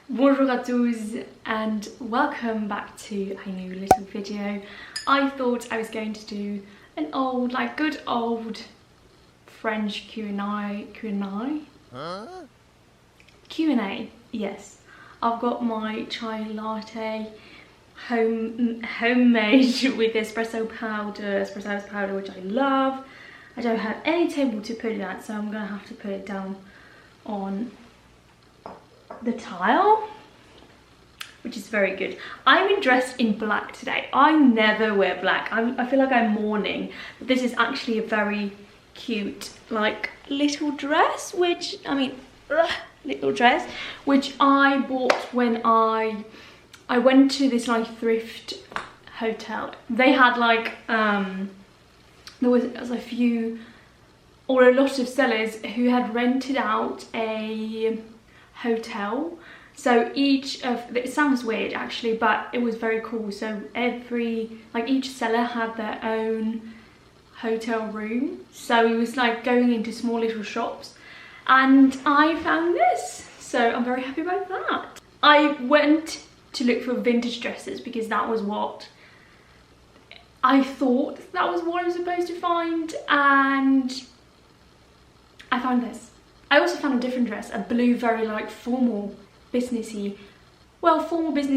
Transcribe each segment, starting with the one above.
Bonjour à tous and welcome back to a new little video. I thought I was going to do an old, good old French Q&A. Q&A, yes. I've got my chai latte homemade with espresso powder, which I love. I don't have any table to put it at, so I'm gonna have to put it down on the tile, which is very good. I'm dressed in black today. I never wear black. I feel like I'm mourning, but this is actually a very cute little dress, which little dress which I bought when I went to this thrift hotel. They had there was a few or a lot of sellers who had rented out a hotel, so each sounds weird actually, but it was very cool. So each seller had their own hotel room, so it was going into small little shops, and I found this, so I'm very happy about that. I went to look for vintage dresses because that was what I thought I was supposed to find, and I found this. I also found a different dress, a blue, very formal businessy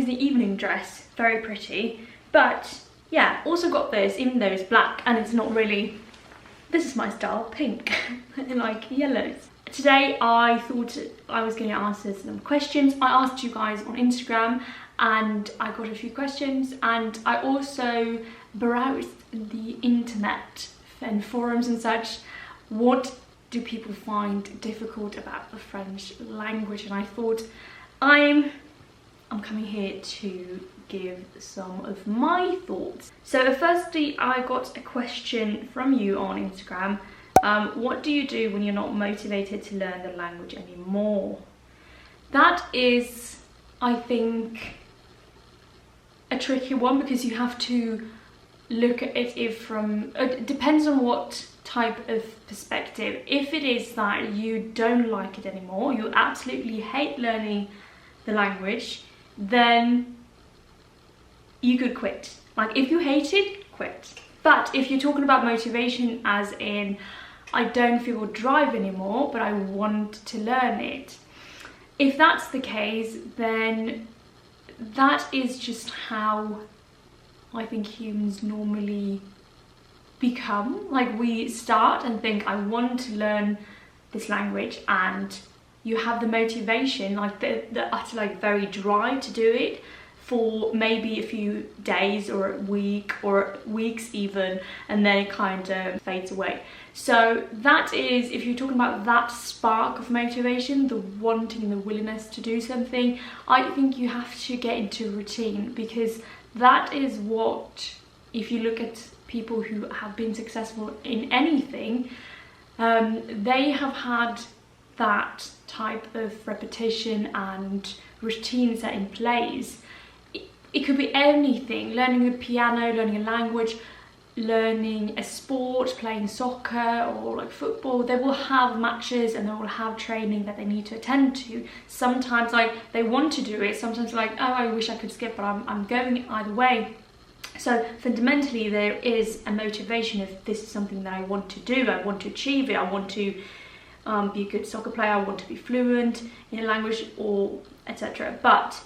evening dress, very pretty. But yeah, also got this, even though it's black and it's not really, this is my style, pink. I like yellows. Today I thought I was going to answer some questions. I asked you guys on Instagram and I got a few questions, and I also browsed the internet and forums and such. What do people find difficult about the French language? And I thought I'm coming here to give some of my thoughts. So firstly, I got a question from you on Instagram. What do you do when you're not motivated to learn the language anymore? That is, I think, a tricky one, because you have to look at it from, it depends on what type of perspective. If it is that you don't like it anymore, you absolutely hate learning the language, then you could quit. If you hate it, quit. But if you're talking about motivation as in, I don't feel drive anymore, but I want to learn it, if that's the case, then that is just how I think humans normally become. We start and think, I want to learn this language, and you have the motivation, the utter very drive to do it for maybe a few days or a week or weeks even, and then it kind of fades away. So that is, if you're talking about that spark of motivation, the wanting, the willingness to do something, I think you have to get into routine, because that is what, if you look at people who have been successful in anything, they have had that type of repetition and routine set in place. It could be anything: learning the piano, learning a language, learning a sport, playing soccer or football. They will have matches and they will have training that they need to attend to. Sometimes they want to do it, sometimes oh, I wish I could skip, but I'm going either way. So fundamentally there is a motivation. If this is something that I want to do, I want to achieve it, I want to be a good soccer player, I want to be fluent in a language, or etc. But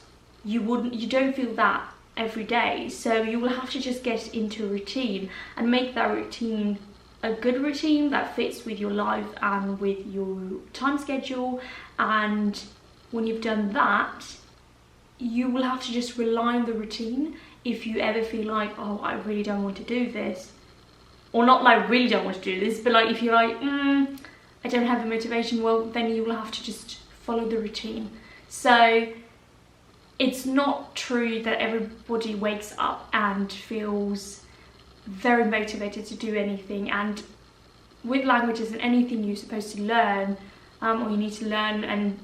you don't feel that every day, so you will have to just get into a routine and make that routine a good routine that fits with your life and with your time schedule. And when you've done that, you will have to just rely on the routine. If you ever feel oh, I really don't want to do this, or not really don't want to do this, but if you're I don't have the motivation, well, then you will have to just follow the routine. So it's not true that everybody wakes up and feels very motivated to do anything. And with languages and anything you're supposed to learn, or you need to learn and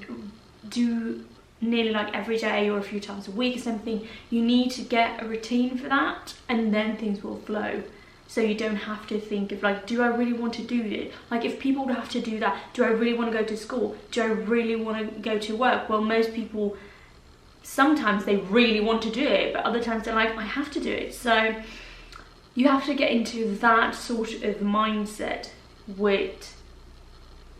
do nearly every day or a few times a week or something, you need to get a routine for that, and then things will flow. So you don't have to think of do I really want to do it? If people would have to do that, do I really want to go to school? Do I really want to go to work? Well, most people sometimes they really want to do it, but other times they're like, I have to do it. So you have to get into that sort of mindset with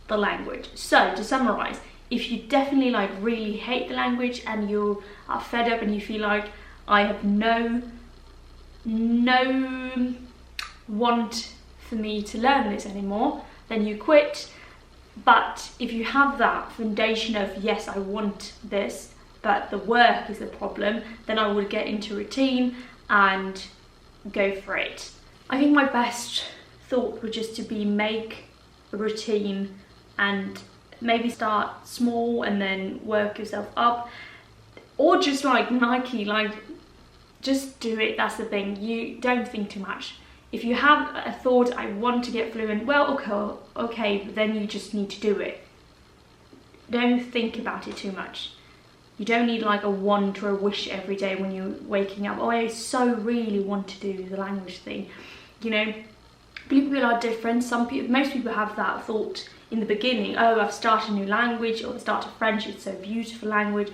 the language. So to summarize, if you definitely like really hate the language and you are fed up and you feel like I have no want for me to learn this anymore, then you quit. But if you have that foundation of yes, I want this, but the work is the problem, then I would get into routine and go for it. I think my best thought would just to be make a routine and maybe start small and then work yourself up, or just like Nike, like just do it. That's the thing, you don't think too much. If you have a thought, I want to get fluent, well, okay, but then you just need to do it. Don't think about it too much. You don't need like a want or a wish every day when you're waking up, oh, I so really want to do the language thing. You know, people are different. Most people have that thought in the beginning, oh, I've started a new language, or I've started French, it's so beautiful language,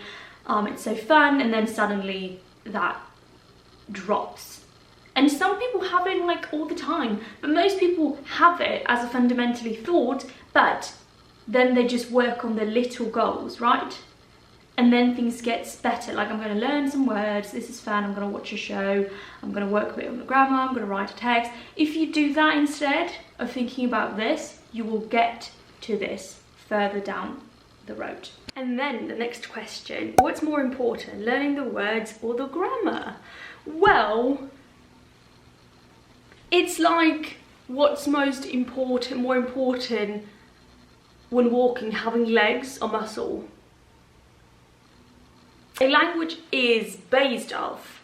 it's so fun, and then suddenly that drops. And some people have it like all the time, but most people have it as a fundamentally thought, but then they just work on the little goals, right? And then things gets better. Like, I'm going to learn some words, this is fun, I'm going to watch a show, I'm going to work a bit on the grammar, I'm going to write a text. If you do that instead of thinking about this, you will get to this further down the road. And then the next question, what's more important, learning the words or the grammar? Well, it's like, what's more important when walking, having legs or muscle? A language is based off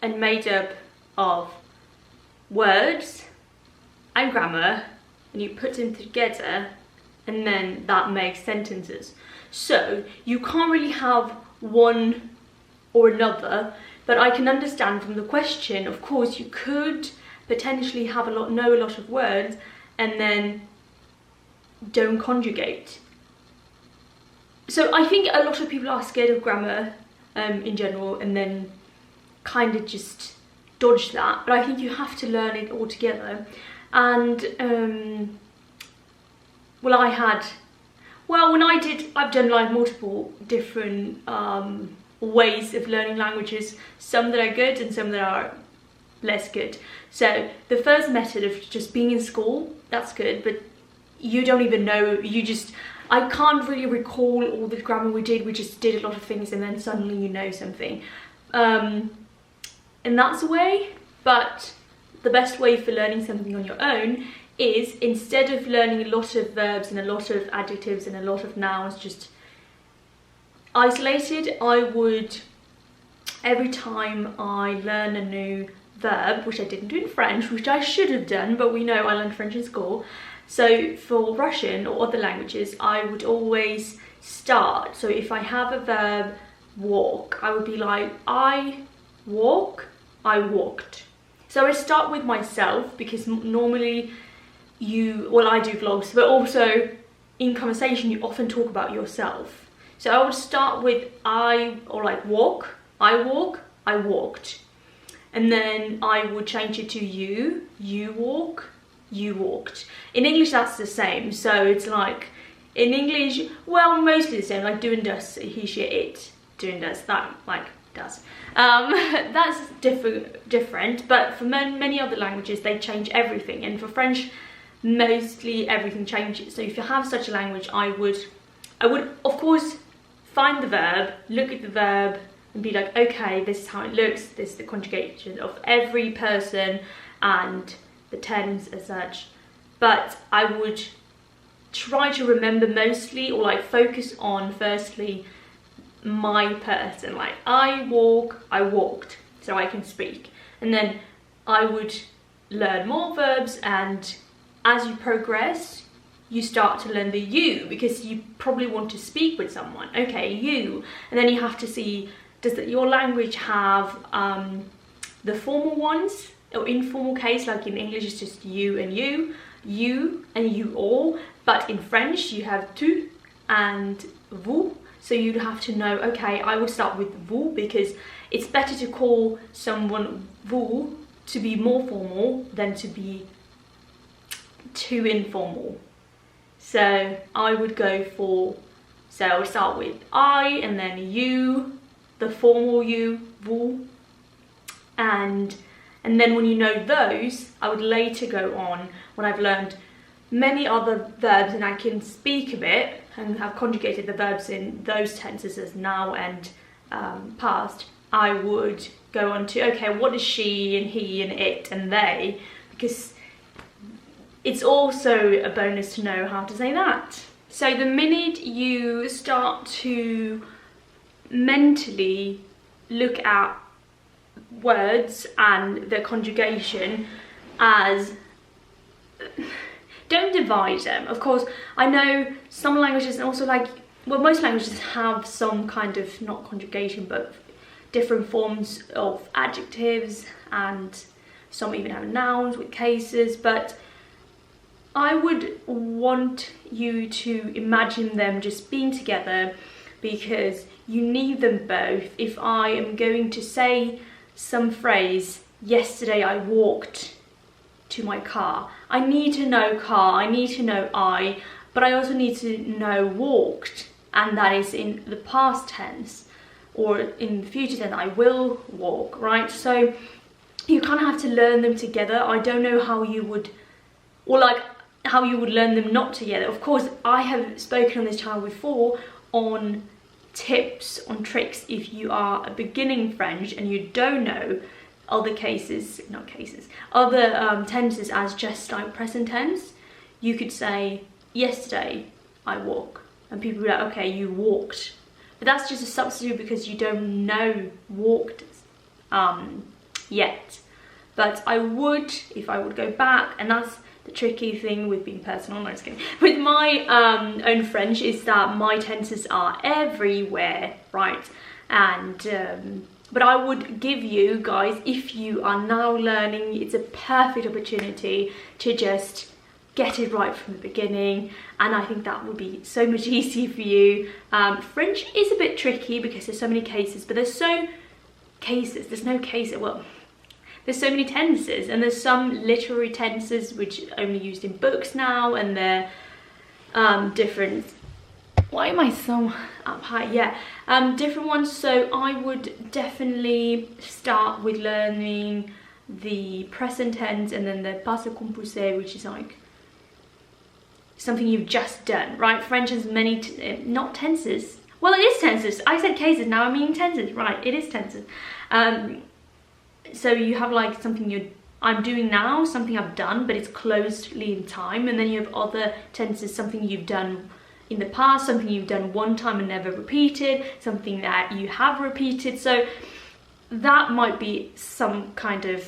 and made up of words and grammar, and you put them together and then that makes sentences. So you can't really have one or another, but I can understand from the question, of course, you could potentially have know a lot of words and then don't conjugate. So I think a lot of people are scared of grammar in general and then kind of just dodge that, but I think you have to learn it all together. And I've done like multiple different ways of learning languages, some that are good and some that are less good. So the first method of just being in school, that's good, but you don't even know, I can't really recall all the grammar we just did a lot of things and then suddenly you know something. And that's a way, but the best way for learning something on your own is, instead of learning a lot of verbs and a lot of adjectives and a lot of nouns just isolated, I would, every time I learn a new verb, which I didn't do in French, which I should have done, but we know I learned French in school. So for Russian or other languages, I would always start. So if I have a verb walk, I would be like, I walk, I walked. So I start with myself, because normally I do vlogs, but also in conversation you often talk about yourself. So I would start with walk, I walk, I walked. And then I would change it to you walk, you walked. In English that's the same, so it's like, in English, well, mostly the same, like do and does, he, she, it, do and does, that like does. That's different, but for many other languages they change everything, and for French mostly everything changes. So if you have such a language, I would of course find the verb, look at the verb and be like, okay, this is how it looks, this is the conjugation of every person and the tense as such. But I would try to remember mostly, or like focus on firstly my person, like I walk, I walked, so I can speak. And then I would learn more verbs, and as you progress you start to learn the you, because you probably want to speak with someone. Okay, you, and then you have to see, does your language have the formal ones or informal case, like in English it's just you and you all, but in French you have tu and vous. So you'd have to know, okay, I would start with vous because it's better to call someone vous to be more formal than to be too informal. So I would go for, so I would start with I and then you, the formal you, vous, and then when you know those, I would later go on, when I've learned many other verbs and I can speak a bit and have conjugated the verbs in those tenses as now and past, I would go on to, okay, what is she and he and it and they, because it's also a bonus to know how to say that. So the minute you start to mentally look at words and their conjugation as, don't divide them. Of course, I know some languages and also like, well, most languages have some kind of, not conjugation, but different forms of adjectives, and some even have nouns with cases, but I would want you to imagine them just being together because you need them both. If I am going to say some phrase, yesterday I walked to my car, I need to know car, I need to know I, but I also need to know walked, and that is in the past tense, or in the future tense, I will walk, right? So you kind of have to learn them together. I don't know how you would, or like how you would learn them not together. Of course, I have spoken on this channel before on tips, on tricks if you are a beginning French and you don't know other cases, not cases, other tenses as just like present tense. You could say, yesterday I walk, and people would be like, okay, you walked. But that's just a substitute because you don't know walked yet. But I would, if I would go back, and that's the tricky thing with being personal, no, just kidding, with my own French, is that my tenses are everywhere, right? And but I would give you guys, if you are now learning, it's a perfect opportunity to just get it right from the beginning, and I think that would be so much easier for you. French is a bit tricky because there's so many cases, but there's no cases, well, there's so many tenses, and there's some literary tenses which are only used in books now, and they're different. Why am I so up high? Yeah, different ones. So I would definitely start with learning the present tense and then the passé composé, which is like something you've just done, right? French has many, not tenses. Well, it is tenses. I said cases, now I mean tenses. Right, it is tenses. So you have like something I'm doing now, something I've done, but it's closely in time. And then you have other tenses, something you've done in the past, something you've done one time and never repeated, something that you have repeated. So that might be some kind of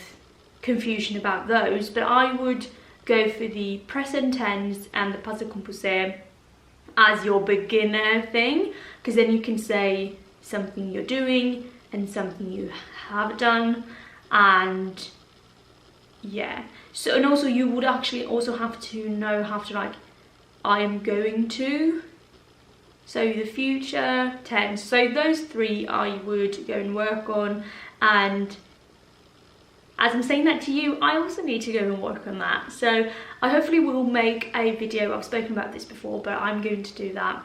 confusion about those, but I would go for the present tense and the passé composé as your beginner thing, because then you can say something you're doing and something you have done. And yeah, so, and also you would actually also have to know how to like, I am going to, so the future tense. So those three I would go and work on, and as I'm saying that to you, I also need to go and work on that. So I hopefully will make a video, I've spoken about this before, but I'm going to do that,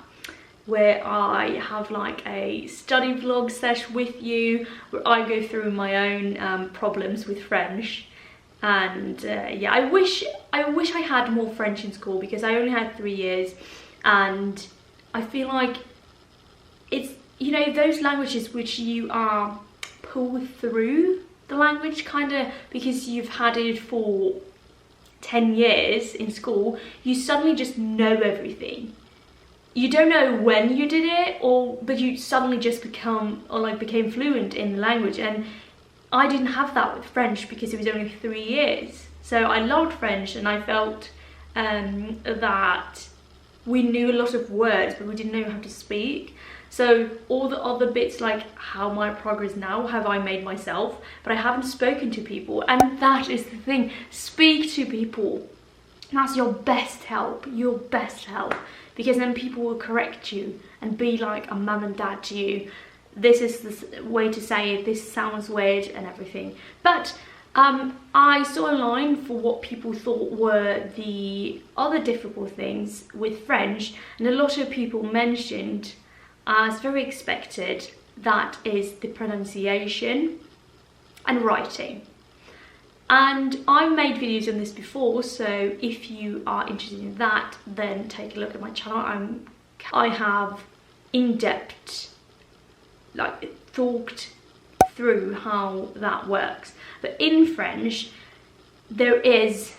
where I have like a study vlog sesh with you, where I go through my own problems with French. And yeah, I wish I had more French in school, because I only had 3 years, and I feel like it's, you know, those languages which you are pulled through the language kind of because you've had it for 10 years in school, you suddenly just know everything. You don't know when you did it, but you suddenly just became fluent in the language. And I didn't have that with French because it was only 3 years. So I loved French, and I felt that we knew a lot of words, but we didn't know how to speak. So all the other bits, like how my progress now, have I made myself, but I haven't spoken to people. And that is the thing, speak to people. That's your best help, because then people will correct you and be like a mum and dad to you. This is the way to say it, this sounds weird and everything. But I saw online for what people thought were the other difficult things with French, and a lot of people mentioned as very expected, that is the pronunciation and writing. And I've made videos on this before, so if you are interested in that, then take a look at my channel. I have in-depth, like, thought through how that works. But in French, there is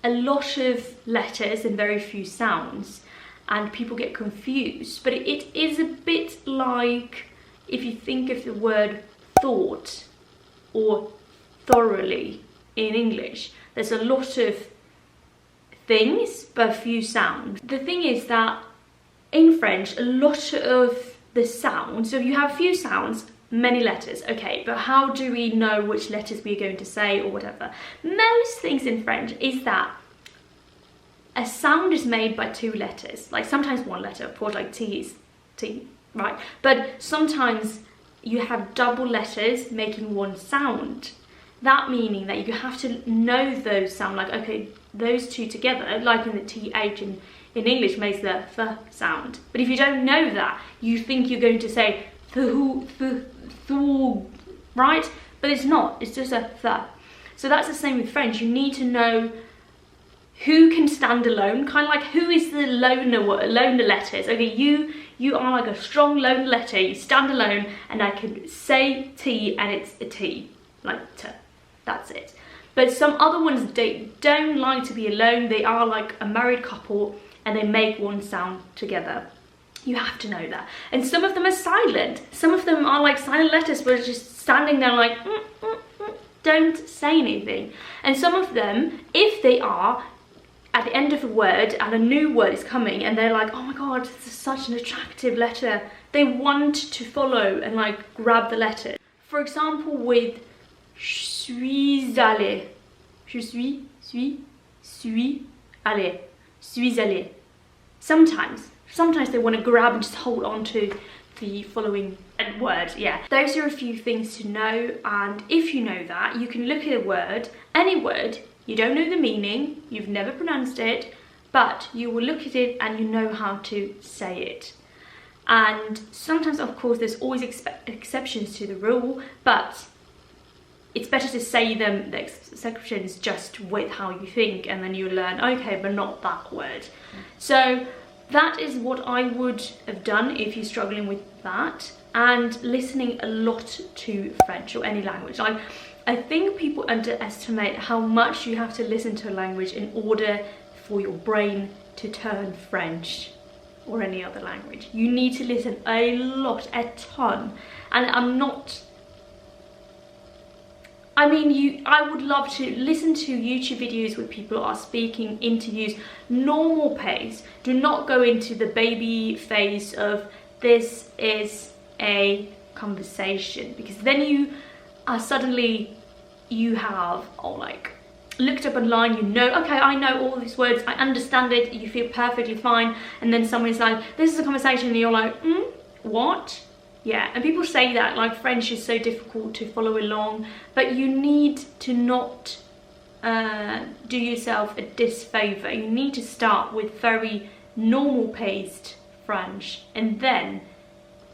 a lot of letters and very few sounds, and people get confused. But it is a bit like if you think of the word thought or thoroughly in English. There's a lot of things but few sounds. The thing is that in French, a lot of the sounds, so you have few sounds, many letters, okay, but how do we know which letters we're going to say or whatever? Most things in French is that a sound is made by two letters, like sometimes one letter, of course, like T is T, right? But sometimes you have double letters making one sound. That meaning that you have to know those sound, like, okay, those two together, like in the TH in English makes the th sound. But if you don't know that, you think you're going to say th, right? But it's not, it's just a th. So that's the same with French. You need to know who can stand alone, kind of like who is the loner letters. Okay, you are like a strong lone letter, you stand alone, and I can say T and it's a T, like T. That's it. But some other ones, they don't like to be alone. They are like a married couple and they make one sound together. You have to know that. And some of them are silent. Some of them are like silent letters, but it's just standing there like, don't say anything. And some of them, if they are at the end of a word and a new word is coming and they're like, oh my God, this is such an attractive letter, they want to follow and like grab the letter. For example, with suis allé. Je suis allé. Suis allé. Sometimes they want to grab and just hold on to the following word, yeah. Those are a few things to know, and if you know that, you can look at a word, any word, you don't know the meaning, you've never pronounced it, but you will look at it and you know how to say it. And sometimes, of course, there's always exceptions to the rule, but it's better to say them, the exceptions, just with how you think, and then you learn, okay, but not that word. So that is what I would have done if you're struggling with that, and listening a lot to French or any language. I think people underestimate how much you have to listen to a language in order for your brain to turn French or any other language. You need to listen a lot, a ton. And I would love to listen to YouTube videos where people are speaking, interviews, normal pace. Do not go into the baby phase of this is a conversation, because then you are suddenly, you have looked up online, you know, okay, I know all these words, I understand it, you feel perfectly fine, and then someone's like, this is a conversation, and you're like, what? Yeah, and people say that, like, French is so difficult to follow along, but you need to not do yourself a disfavour. You need to start with very normal paced French, and then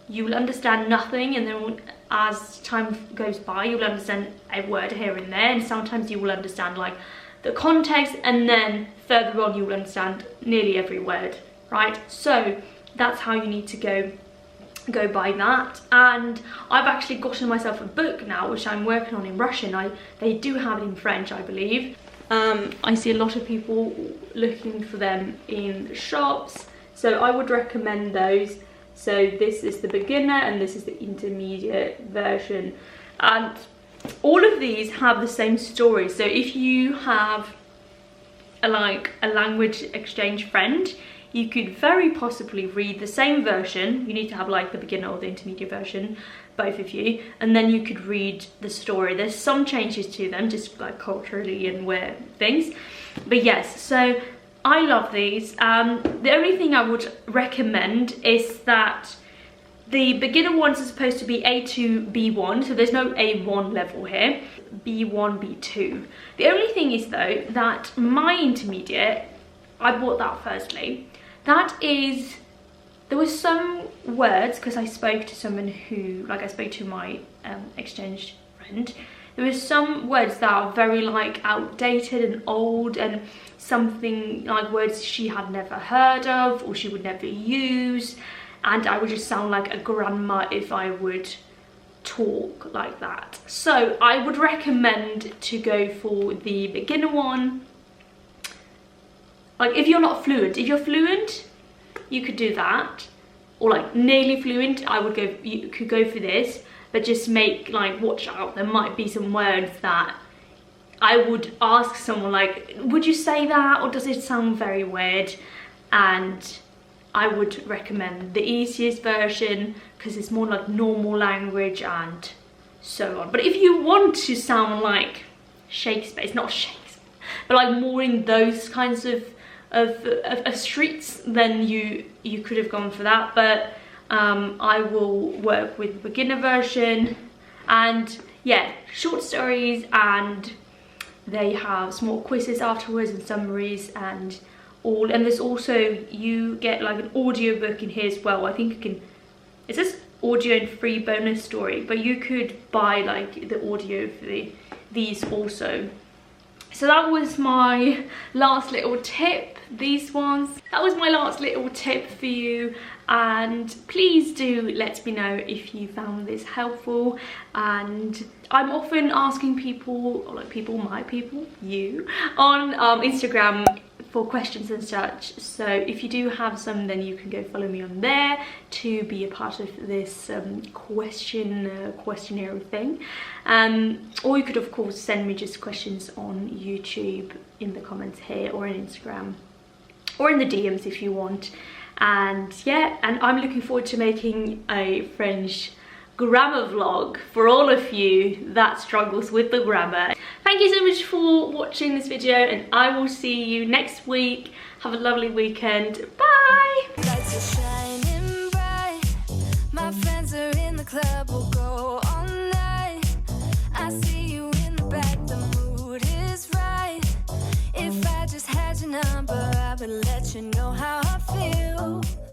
you will understand nothing, and then as time goes by, you'll understand a word here and there, and sometimes you will understand like the context, and then further on you will understand nearly every word, right? So that's how you need to go by that. And I've actually gotten myself a book now, which I'm working on in Russian. They do have it in French, I believe. I see a lot of people looking for them in shops, so I would recommend those. So this is the beginner and this is the intermediate version, and all of these have the same story. So if you have a language exchange friend, you could very possibly read the same version. You need to have like the beginner or the intermediate version, both of you, and then you could read the story. There's some changes to them, just like culturally and where things, but yes. So I love these. The only thing I would recommend is that the beginner ones are supposed to be A2, B1, so there's no A1 level here. B1, B2. The only thing is though that my intermediate, I bought that firstly. That is, there were some words, because I spoke to someone who, like I spoke to my exchange friend, there were some words that are very like outdated and old, and something like words she had never heard of or she would never use, and I would just sound like a grandma if I would talk like that. So I would recommend to go for the beginner one. Like if you're not fluent, if you're fluent, you could do that, or like nearly fluent, you could go for this, but just watch out, there might be some words that I would ask someone like, would you say that, or does it sound very weird? And I would recommend the easiest version because it's more like normal language and so on. But if you want to sound like Shakespeare, it's not Shakespeare, but like more in those kinds of streets, then you could have gone for that. But I will work with the beginner version, and yeah, short stories, and they have small quizzes afterwards and summaries and all. And there's also, you get like an audio book in here as well. I think you can, it says audio and free bonus story, but you could buy like the audio for these also. So that was my last little tip, these ones. That was my last little tip for you, and please do let me know if you found this helpful. And I'm often asking people, or like you, on Instagram for questions and such. So if you do have some, then you can go follow me on there to be a part of this questionnaire thing. Or you could of course send me just questions on YouTube in the comments here, or on Instagram, or in the DMs if you want. And yeah, and I'm looking forward to making a French grammar vlog for all of you that struggles with the grammar. Thank you so much for watching this video, and I will see you next week. Have a lovely weekend. Bye!